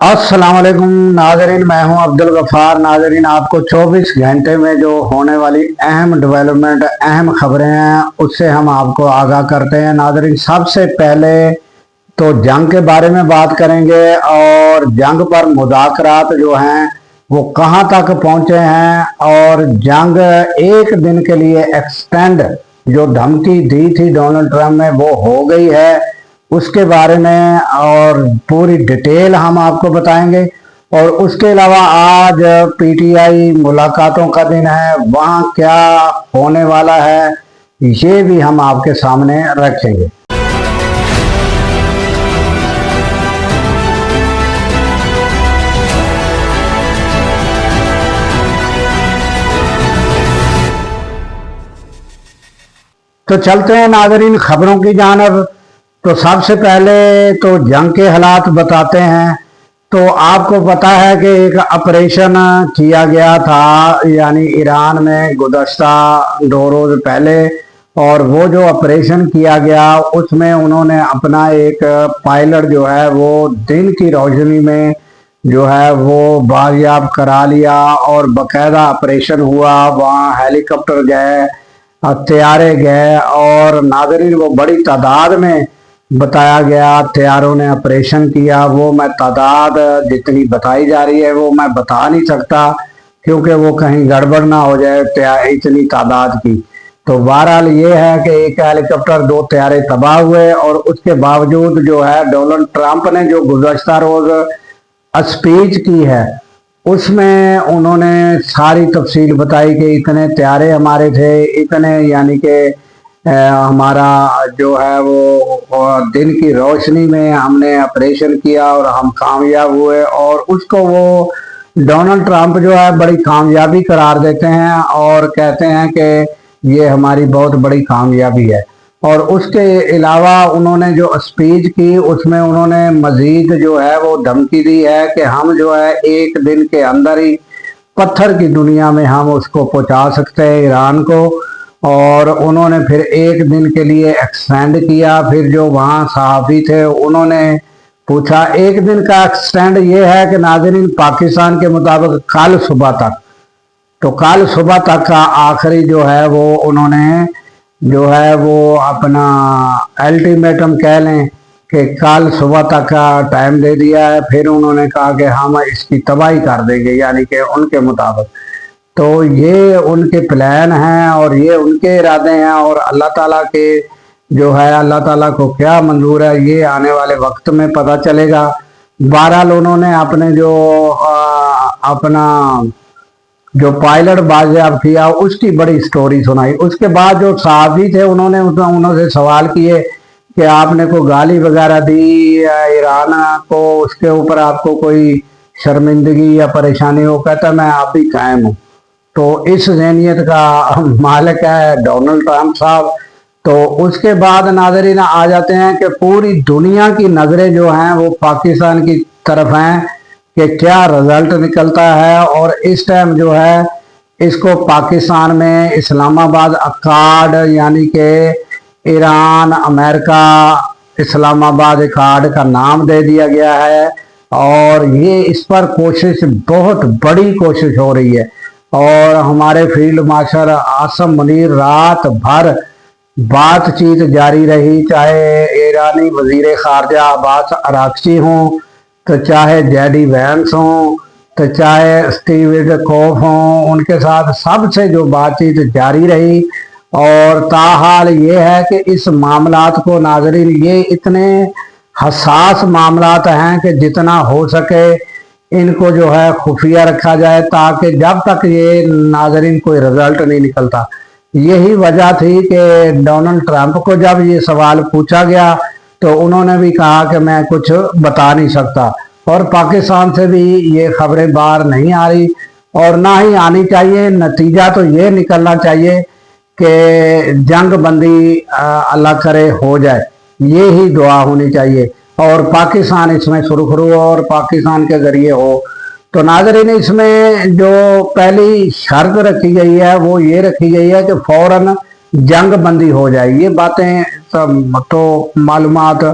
अस्सलाम वालेकुम नाजरीन, मैं हूं अब्दुल गफ्फार। नाजरीन, आपको 24 घंटे में जो होने वाली अहम डेवलपमेंट, अहम खबरें हैं, उससे हम आपको आगाह करते हैं। नाजरीन, सबसे पहले तो जंग के बारे में बात करेंगे और जंग पर मुज़ाकरात जो हैं वो कहां तक पहुंचे हैं, और जंग एक दिन के लिए एक्सटेंड जो धमकी दी थी डोनाल्ड ट्रंप ने वो हो गई है, उसके बारे में और पूरी डिटेल हम आपको बताएंगे। और उसके अलावा आज पीटीआई मुलाकातों का दिन है, वहाँ क्या होने वाला है ये भी हम आपके सामने रखेंगे। तो चलते हैं नाजरीन खबरों की जानिब। तो सबसे पहले तो जंग के हालात बताते हैं। तो आपको पता है कि एक ऑपरेशन किया गया था, यानी ईरान में गुज़श्ता 2 रोज़ पहले, और वो जो ऑपरेशन किया गया उसमें उन्होंने अपना एक पायलट जो है वो दिन की रोशनी में जो है वो बाजियाब करा लिया, और बाकायदा ऑपरेशन हुआ। वहाँ हेलीकॉप्टर गए, तैयारे गए, और नाज़रीन वो बड़ी तादाद में बताया गया तैयारों ने ऑपरेशन किया। वो मैं तादाद जितनी बताई जा रही है वो मैं बता नहीं सकता, क्योंकि वो कहीं गड़बड़ ना हो जाए इतनी तादाद की। तो बहरहाल ये है कि एक हेलीकॉप्टर 2 तैयारे तबाह हुए, और उसके बावजूद जो है डोनाल्ड ट्रंप ने जो गुज़श्ता रोज़ स्पीच की है उसमें उन्होंने सारी तफसील बताई कि इतने तैयारे हमारे थे, इतने यानी कि हमारा जो है वो दिन की रोशनी में हमने ऑपरेशन किया और हम कामयाब हुए। और उसको वो डोनाल्ड ट्रंप जो है बड़ी कामयाबी करार देते हैं और कहते हैं कि ये हमारी बहुत बड़ी कामयाबी है। और उसके अलावा उन्होंने जो स्पीच की उसमें उन्होंने मजीद जो है वो धमकी दी है कि हम जो है एक दिन के अंदर ही पत्थर की दुनिया में हम उसको पहुंचा सकते हैं ईरान को। और उन्होंने फिर एक दिन के लिए एक्सटेंड किया। फिर जो वहाँ सहाफ़ी थे उन्होंने पूछा, एक दिन का एक्सटेंड ये है कि नाज़रीन पाकिस्तान के मुताबिक कल सुबह तक, तो कल सुबह तक का आखिरी जो है वो उन्होंने जो है वो अपना अल्टीमेटम कह लें कि कल सुबह तक का टाइम दे दिया है। फिर उन्होंने कहा कि हम इसकी तबाही कर देंगे, यानी कि उनके मुताबिक। तो ये उनके प्लान हैं और ये उनके इरादे हैं, और अल्लाह ताला के जो है अल्लाह ताला को क्या मंजूर है ये आने वाले वक्त में पता चलेगा। बहरहाल उन्होंने अपने जो अपना जो पायलट बाजियाब किया उसकी बड़ी स्टोरी सुनाई। उसके बाद जो सहाफ़ी थे उन्होंने सवाल किए कि आपने को गाली वगैरह दी ईरान को, उसके ऊपर आपको कोई शर्मिंदगी या परेशानी हो? कहता मैं आप ही कायम हूँ। तो इस ज़हनियत का मालिक है डोनाल्ड ट्रंप साहब। तो उसके बाद नाज़रीन आ जाते हैं कि पूरी दुनिया की नज़रें जो हैं वो पाकिस्तान की तरफ हैं कि क्या रिजल्ट निकलता है। और इस टाइम जो है इसको पाकिस्तान में इस्लामाबाद अकार्ड, यानी कि ईरान अमेरिका इस्लामाबाद अकार्ड का नाम दे दिया गया है। और ये इस पर कोशिश, बहुत बड़ी कोशिश हो रही है। और हमारे फील्ड मार्शल आसम मुनीर रात भर बातचीत जारी रही, चाहे ईरानी वजीर खारजा अब्बास अरागची हों, तो चाहे जेडी वैंस हों, तो चाहे स्टीव विटकोफ हों, उनके साथ सबसे जो बातचीत जारी रही। और ताहाल ये है कि इस मामलात को नाजरीन ये इतने हसास मामलात हैं कि जितना हो सके इनको जो है खुफिया रखा जाए, ताकि जब तक ये नाजरीन कोई रिजल्ट नहीं निकलता। यही वजह थी कि डोनाल्ड ट्रंप को जब ये सवाल पूछा गया तो उन्होंने भी कहा कि मैं कुछ बता नहीं सकता। और पाकिस्तान से भी ये खबरें बाहर नहीं आ रही और ना ही आनी चाहिए। नतीजा तो ये निकलना चाहिए कि जंग बंदी अल्लाह करे हो जाए, ये ही दुआ होनी चाहिए, और पाकिस्तान इसमें सुरखरू हो और पाकिस्तान के जरिए हो। तो नाज़रीन इसमें जो पहली शर्त रखी गई है वो ये रखी गई है कि फौरन जंग बंदी हो जाए। ये बातें सब तो मालूमात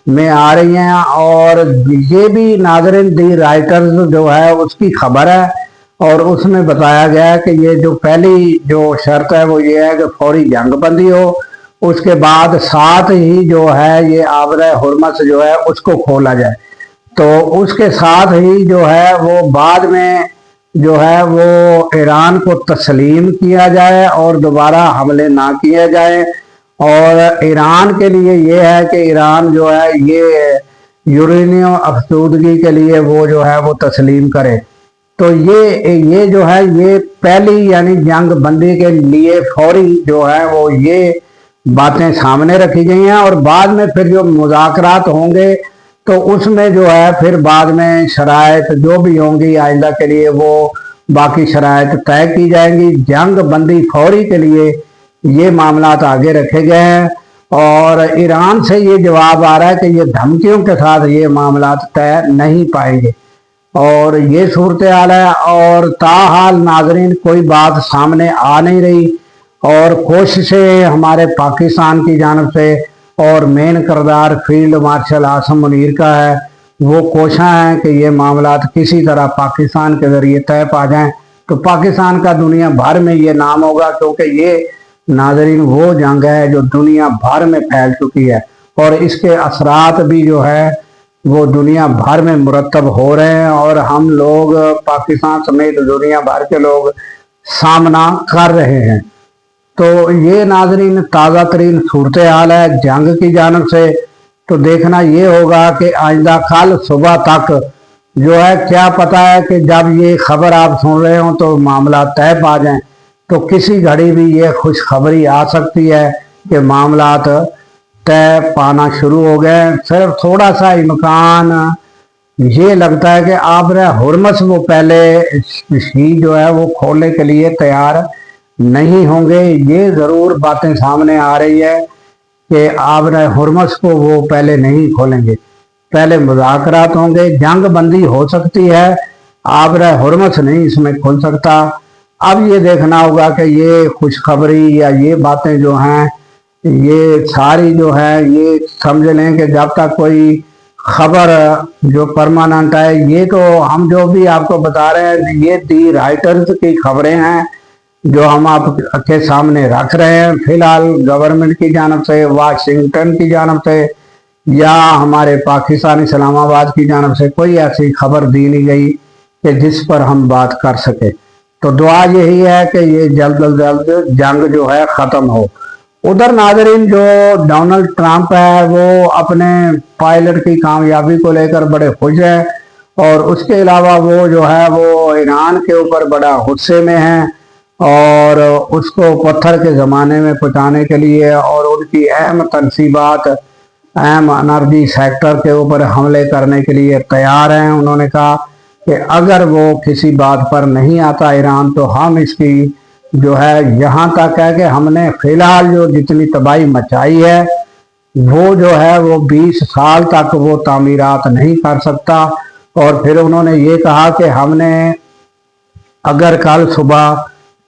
में आ रही हैं। और ये भी नाज़रीन दी राइटर्स जो है उसकी खबर है, और उसमें बताया गया है कि ये जो पहली जो शर्त है वो ये है कि फौरी जंग बंदी हो, उसके बाद साथ ही जो है ये आबरा हुर्मस जो है उसको खोला जाए। तो उसके साथ ही जो है वो बाद में जो है वो ईरान को तस्लीम किया जाए और दोबारा हमले ना किए जाए। और ईरान के लिए ये है कि ईरान जो है ये यूरेनियम अफसूदगी के लिए वो जो है वो तस्लीम करे। तो ये जो है ये पहली यानी जंग बंदी के लिए फौरी जो है वो ये बातें सामने रखी गई हैं। और बाद में फिर जो मुज़ाकरात होंगे तो उसमें जो है फिर बाद में शराइत जो भी होंगी आइंदा के लिए वो बाकी शराइत तय की जाएंगी। जंग बंदी फौरी के लिए ये मामलात आगे रखे गए हैं, और ईरान से ये जवाब आ रहा है कि ये धमकियों के साथ ये मामलात तय नहीं पाएंगे। और ये सूरत हाल है, और ताहाल नाजरीन कोई बात सामने आ नहीं रही। और कोशिशें हमारे पाकिस्तान की जानब से और मेन किरदार फील्ड मार्शल आसम मुनीर का है, वो कोशिश है कि ये मामलात किसी तरह पाकिस्तान के ज़रिए तय पा जाएं, तो पाकिस्तान का दुनिया भर में ये नाम होगा, क्योंकि ये नाजरीन वो जंग है जो दुनिया भर में फैल चुकी है, और इसके असरात भी जो है वो दुनिया भर में मुरतब हो रहे हैं, और हम लोग पाकिस्तान समेत दुनिया भर के लोग सामना कर रहे हैं। तो ये नाजरीन ताज़ा तरीन सूरत हाल है जंग की जानब से। तो देखना ये होगा कि आइंदा कल सुबह तक जो है, क्या पता है कि जब ये खबर आप सुन रहे हो तो मामला तय पा जाएं, तो किसी घड़ी भी ये खुशखबरी आ सकती है कि मामलात तय पाना शुरू हो गए। सिर्फ थोड़ा सा इम्कान ये लगता है कि आबरा हुर्मस वो पहले ही जो है वो खोलने के लिए तैयार नहीं होंगे। ये ज़रूर बातें सामने आ रही है कि आबरा हुर्मस को वो पहले नहीं खोलेंगे, पहले मुज़ाकरात होंगे, जंग बंदी हो सकती है, आबरा हुर्मस नहीं इसमें खोल सकता। अब ये देखना होगा कि ये खुशखबरी या ये बातें जो हैं ये सारी जो है ये समझ लें कि जब तक कोई खबर जो परमानेंट है, ये तो हम जो भी आपको बता रहे हैं ये दी राइटर्स की खबरें हैं जो हम आपके सामने रख रहे हैं। फिलहाल गवर्नमेंट की जानब से, वाशिंगटन की जानब से या हमारे पाकिस्तान इस्लामाबाद की जानब से कोई ऐसी खबर दी नहीं गई कि जिस पर हम बात कर सके। तो दुआ यही है कि ये जल्द अज जल्द जंग जो है ख़त्म हो। उधर नाजरीन जो डोनाल्ड ट्रंप है वो अपने पायलट की कामयाबी को लेकर बड़े खुश है, और उसके अलावा वो जो है वो ईरान के ऊपर बड़ा गुस्से में है, और उसको पत्थर के ज़माने में पहुँचाने के लिए और उनकी अहम तनसीबात, अहम एनर्जी सेक्टर के ऊपर हमले करने के लिए तैयार हैं। उन्होंने कहा कि अगर वो किसी बात पर नहीं आता ईरान, तो हम इसकी जो है यहाँ तक है कि हमने फ़िलहाल जो जितनी तबाही मचाई है वो जो है वो 20 साल तक वो तामीरात नहीं कर सकता। और फिर उन्होंने ये कहा कि हमने अगर कल सुबह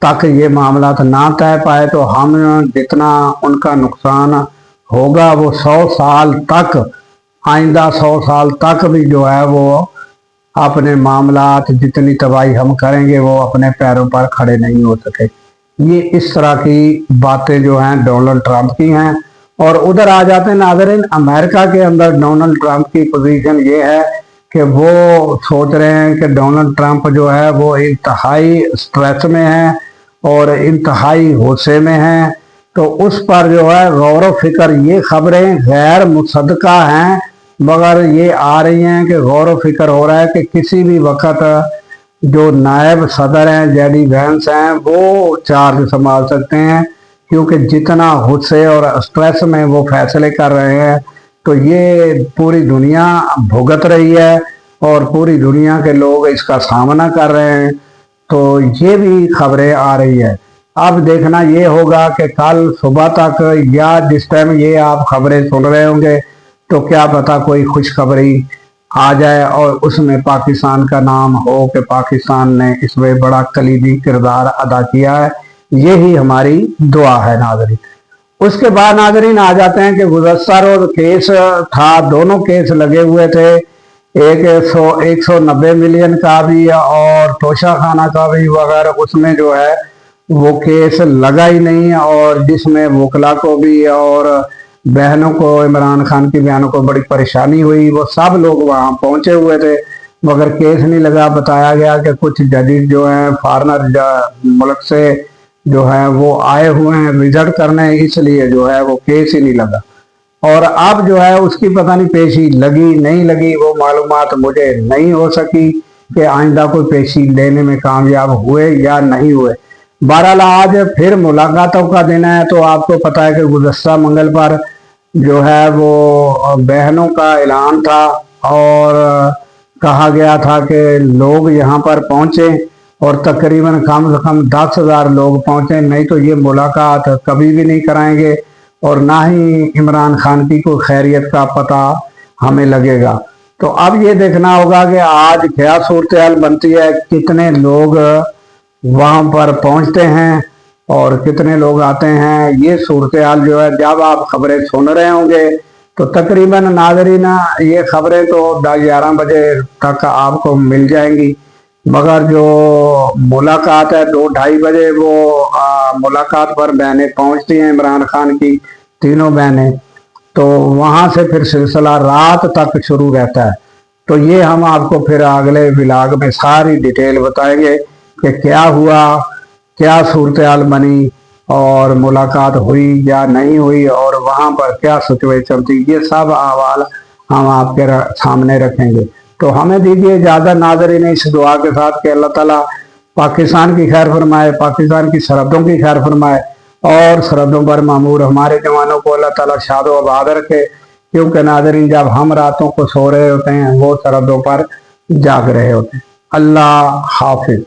तक ये मामला ना तय पाए तो हम जितना उनका नुकसान होगा वो 100 साल तक, आइंदा 100 साल तक भी जो है वो अपने मामलात जितनी तबाही हम करेंगे वो अपने पैरों पर खड़े नहीं हो सके। ये इस तरह की बातें जो हैं डोनाल्ड ट्रंप की हैं। और उधर आ जाते हैं नाज़रीन, अमेरिका के अंदर डोनाल्ड ट्रंप की पोजीशन ये है कि वो सोच रहे हैं कि डोनाल्ड ट्रंप जो है वो इंतहाई स्ट्रेस में है और इंतहाई गुस्से में है। तो उस पर जो है गौर व फिक्र, ये खबरें गैर मुसद्दका हैं मगर ये आ रही हैं कि गौर व फिक्र हो रहा है कि किसी भी वक्त जो नायब सदर हैं जेडी वैंस हैं वो चार्ज संभाल सकते हैं, क्योंकि जितना गुस्से और स्ट्रेस में वो फैसले कर रहे हैं तो ये पूरी दुनिया भुगत रही है और पूरी दुनिया के लोग इसका सामना कर रहे हैं। तो ये भी खबरें आ रही है। अब देखना ये होगा कि कल सुबह तक या जिस टाइम ये आप खबरें सुन रहे होंगे तो क्या पता कोई खुशखबरी आ जाए और उसमें पाकिस्तान का नाम हो कि पाकिस्तान ने इसमें बड़ा कलीदी किरदार अदा किया है। यही हमारी दुआ है नाज़रीन। उसके बाद नाज़रीन आ जाते हैं कि गुज़श्ता रोज़ केस था, दोनों केस लगे हुए थे, एक 190 मिलियन का भी और तोशा खाना का भी वगैरह, उसमें जो है वो केस लगा ही नहीं, और जिसमें वकला को भी और बहनों को, इमरान खान की बहनों को बड़ी परेशानी हुई। वो सब लोग वहाँ पहुंचे हुए थे मगर केस नहीं लगा। बताया गया कि कुछ जजेस जो हैं फॉरेनर मुल्क से जो है वो आए हुए हैं विजिट करने, इसलिए जो है वो केस ही नहीं लगा। और अब जो है उसकी पता नहीं पेशी लगी नहीं लगी, वो मालूमात मुझे नहीं हो सकी कि आइंदा कोई पेशी लेने में कामयाब हुए या नहीं हुए। बहरहाल आज फिर मुलाकातों का दिन है, तो आपको पता है कि गुज़श्ता मंगल पर जो है वो बहनों का ऐलान था और कहा गया था कि लोग यहाँ पर पहुंचे, और तकरीबन कम से कम 10,000 लोग पहुंचे, नहीं तो ये मुलाकात कभी भी नहीं कराएंगे और ना ही इमरान खान की कोई खैरियत का पता हमें लगेगा। तो अब ये देखना होगा कि आज क्या सूरत हाल बनती है, कितने लोग वहां पर पहुंचते हैं और कितने लोग आते हैं। ये सूरत हाल जो है जब आप खबरें सुन रहे होंगे तो तकरीबन नाज़रीन ये खबरें तो 10-11 बजे तक आपको मिल जाएंगी, मगर जो मुलाकात है 2-2:30 बजे वो मुलाकात पर बहनें पहुंचती हैं, इमरान खान की तीनों बहनें, तो वहां से फिर सिलसिला रात तक शुरू रहता है। तो ये हम आपको फिर अगले व्लॉग में सारी डिटेल बताएंगे कि क्या हुआ, क्या सूरत हाल बनी और मुलाकात हुई या नहीं हुई और वहां पर क्या सिचुएशन थी, ये सब अहवाल हम आपके सामने रखेंगे। तो हमें दीजिए इजाज़त नाज़रीन इस दुआ के साथ कि अल्लाह ताला पाकिस्तान की खैर फरमाए, पाकिस्तान की सरहदों की खैर फरमाए और सरहदों पर मामूर हमारे जवानों को अल्लाह ताला शाद व आबाद रखे, क्योंकि नाज़रीन जब हम रातों को सो रहे होते हैं वो सरहदों पर जाग रहे होते हैं। अल्लाह हाफिज।